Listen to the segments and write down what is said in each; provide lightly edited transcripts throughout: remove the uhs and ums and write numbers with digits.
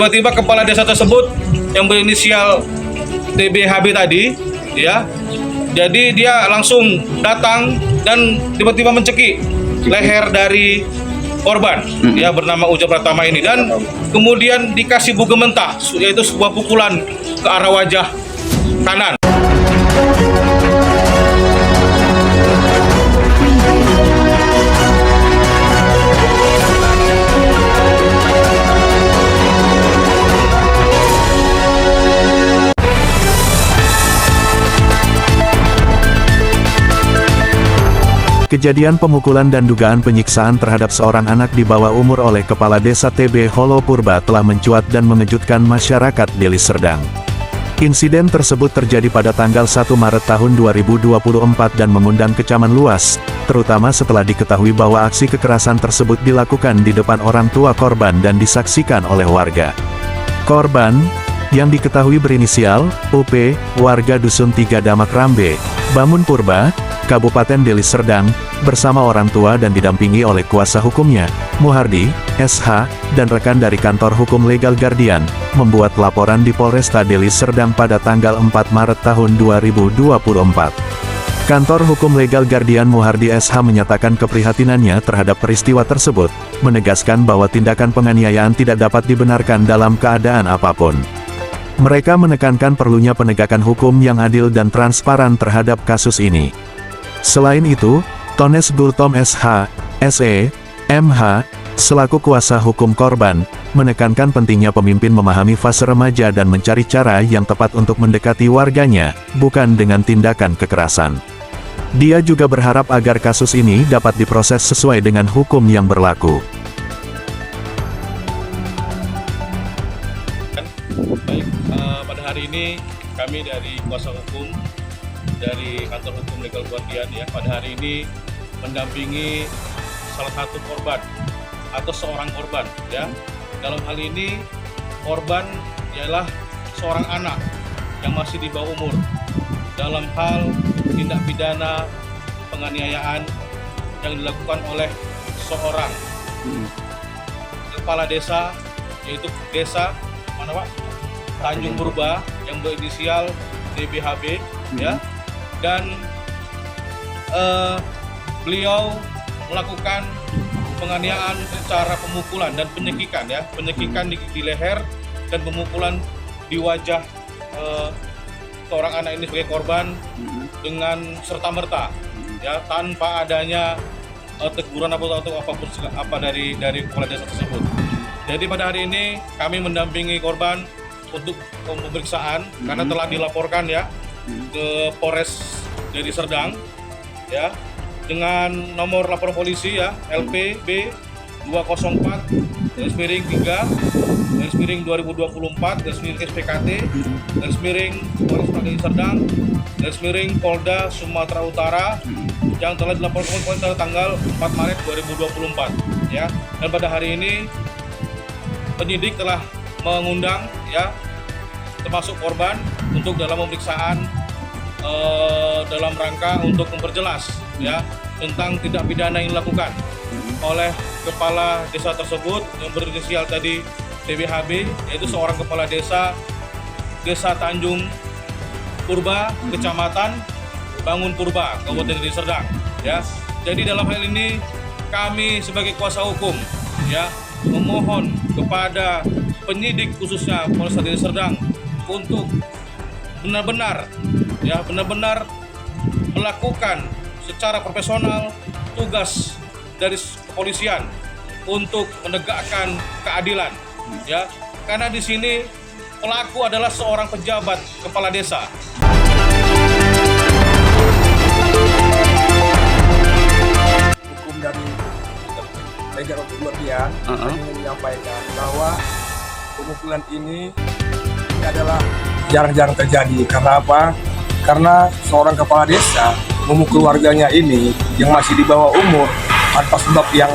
Tiba-tiba kepala desa tersebut yang berinisial TBHB tadi, ya, jadi dia langsung datang dan tiba-tiba mencekik leher dari korban, ya, bernama Ujang Pratama ini, dan kemudian dikasih buge mentah, yaitu sebuah pukulan ke arah wajah kanan. Kejadian pemukulan dan dugaan penyiksaan terhadap seorang anak di bawah umur oleh Kepala Desa TB Holo Purba telah mencuat dan mengejutkan masyarakat Deli Serdang. Insiden tersebut terjadi pada tanggal 1 Maret tahun 2024 dan mengundang kecaman luas, terutama setelah diketahui bahwa aksi kekerasan tersebut dilakukan di depan orang tua korban dan disaksikan oleh warga. Korban, yang diketahui berinisial UP, warga Dusun 3 Damak Rambe, Bamun Purba, Kabupaten Deli Serdang, bersama orang tua dan didampingi oleh kuasa hukumnya, Muhardi, SH, dan rekan dari kantor hukum Legal Guardian, membuat laporan di Polresta Deli Serdang pada tanggal 4 Maret tahun 2024. Kantor hukum Legal Guardian Muhardi SH menyatakan keprihatinannya terhadap peristiwa tersebut, menegaskan bahwa tindakan penganiayaan tidak dapat dibenarkan dalam keadaan apapun. Mereka menekankan perlunya penegakan hukum yang adil dan transparan terhadap kasus ini. Selain itu, Tones Gultom SH, SE, MH, selaku kuasa hukum korban, menekankan pentingnya pemimpin memahami fase remaja dan mencari cara yang tepat untuk mendekati warganya, bukan dengan tindakan kekerasan. Dia juga berharap agar kasus ini dapat diproses sesuai dengan hukum yang berlaku. Baik, pada hari ini kami dari kuasa hukum dari kantor hukum Legal Guardian, ya, pada hari ini mendampingi salah satu korban atau seorang korban, ya. Dalam hal ini korban ialah seorang anak yang masih di bawah umur dalam hal tindak pidana penganiayaan yang dilakukan oleh seorang kepala desa, yaitu desa mana Pak? Tanjung Purba yang berinisial TBHB, ya. Dan beliau melakukan penganiayaan secara pemukulan dan penyekikan, ya, penyekikan di leher dan pemukulan di wajah seorang anak ini sebagai korban dengan serta-merta, ya, tanpa adanya teguran atau apapun dari kepala desa tersebut. Jadi pada hari ini kami mendampingi korban untuk pemeriksaan karena telah dilaporkan, ya, ke Polres Deli Serdang, ya, dengan nomor laporan polisi, ya, LPB 204-3/2024 Polres Deli Serdang Polda Sumatera Utara yang telah dilaporkan pada tanggal 4 Maret 2024, ya. Dan pada hari ini penyidik telah mengundang, ya, termasuk korban untuk dalam pemeriksaan dalam rangka untuk memperjelas, ya, tentang tindak pidana yang dilakukan oleh kepala desa tersebut yang berinisial tadi TBHB, yaitu seorang kepala desa Tanjung Purba, Kecamatan Bangun Purba, Kabupaten Deli Serdang, ya. Jadi dalam hal ini kami sebagai kuasa hukum, ya, memohon kepada penyidik khususnya Polres Deli Serdang untuk benar-benar melakukan secara profesional tugas dari kepolisian untuk menegakkan keadilan, ya, karena di sini pelaku adalah seorang pejabat kepala desa. Hukum dari Legal Guardian ingin menyampaikan bahwa pemukulan ini adalah jarang-jarang terjadi. Karena apa? Karena seorang kepala desa memukul warganya ini yang masih di bawah umur tanpa sebab yang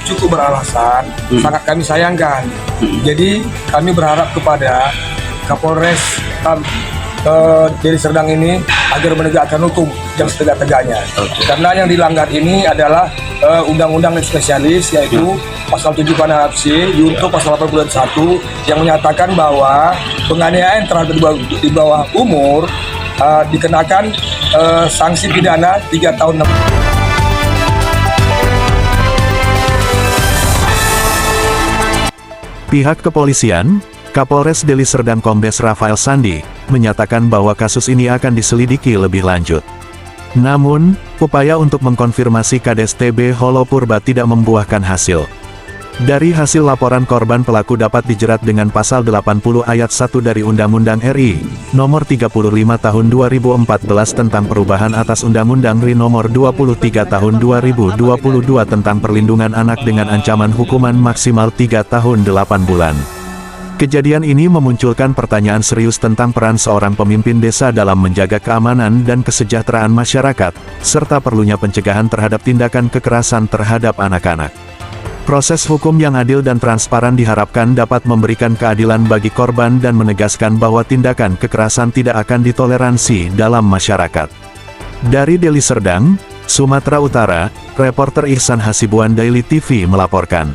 cukup beralasan, sangat kami sayangkan. Jadi kami berharap kepada Kapolres Deli Serdang ini agar menegakkan hukum yang setegak-tegaknya. Karena yang dilanggar ini adalah undang-undang spesialis, yaitu pasal 7 Panel C, Junto pasal 81 yang menyatakan bahwa penganiayaan terhadap di bawah umur dikenakan sanksi pidana 3 tahun. Pihak kepolisian, Kapolres Deli Serdang Kombes Rafael Sandi, menyatakan bahwa kasus ini akan diselidiki lebih lanjut. Namun, upaya untuk mengkonfirmasi Kades TB Holo Purba tidak membuahkan hasil. Dari hasil laporan korban, pelaku dapat dijerat dengan pasal 80 ayat 1 dari Undang-Undang RI, nomor 35 tahun 2014 tentang perubahan atas Undang-Undang RI nomor 23 tahun 2022 tentang perlindungan anak dengan ancaman hukuman maksimal 3 tahun 8 bulan. Kejadian ini memunculkan pertanyaan serius tentang peran seorang pemimpin desa dalam menjaga keamanan dan kesejahteraan masyarakat, serta perlunya pencegahan terhadap tindakan kekerasan terhadap anak-anak. Proses hukum yang adil dan transparan diharapkan dapat memberikan keadilan bagi korban dan menegaskan bahwa tindakan kekerasan tidak akan ditoleransi dalam masyarakat. Dari Deli Serdang, Sumatera Utara, reporter Ihsan Hasibuan Daily TV melaporkan.